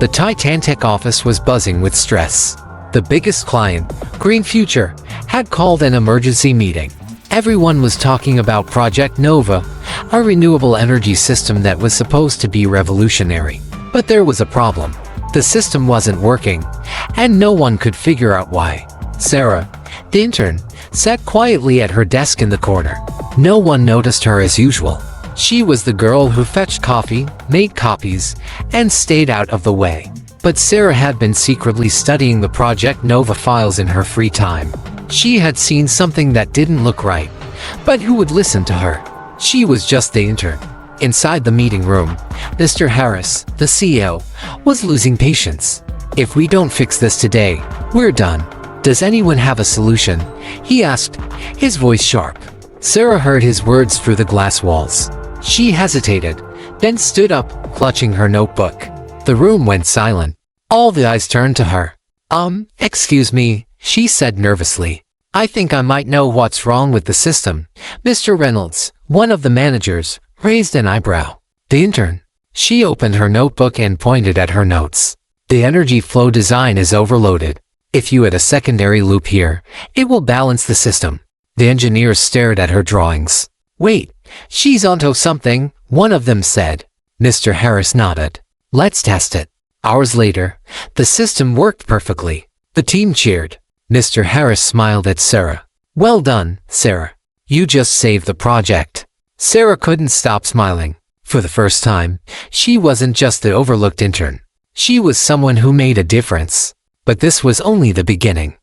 The TitanTech office was buzzing with stress. The biggest client, Green Future, had called an emergency meeting. Everyone was talking about Project Nova, a renewable energy system that was supposed to be revolutionary. But there was a problem. The system wasn't working, and no one could figure out why. Sarah, the intern, sat quietly at her desk in the corner. No one noticed her as usual. She was the girl who fetched coffee, made copies, and stayed out of the way. But Sarah had been secretly studying the Project Nova files in her free time. She had seen something that didn't look right, but who would listen to her? She was just the intern. Inside the meeting room, Mr. Harris, the CEO, was losing patience. "If we don't fix this today, we're done. Does anyone have a solution?" he asked, his voice sharp. Sarah heard his words through the glass walls. She hesitated, then stood up, clutching her notebook. The room went silent. All the eyes turned to her. Excuse me," she said nervously. "I think I might know what's wrong with the system." Mr. Reynolds, one of the managers, raised an eyebrow. The intern. She opened her notebook and pointed at her notes. "The energy flow design is overloaded. If you add a secondary loop here, it will balance the system." The engineers stared at her drawings. "Wait, she's onto something," one of them said. Mr. Harris nodded. "Let's test it." Hours later, the system worked perfectly. The team cheered. Mr. Harris smiled at Sarah. "Well done, Sarah. You just saved the project." Sarah couldn't stop smiling. For the first time, she wasn't just the overlooked intern. She was someone who made a difference. But this was only the beginning.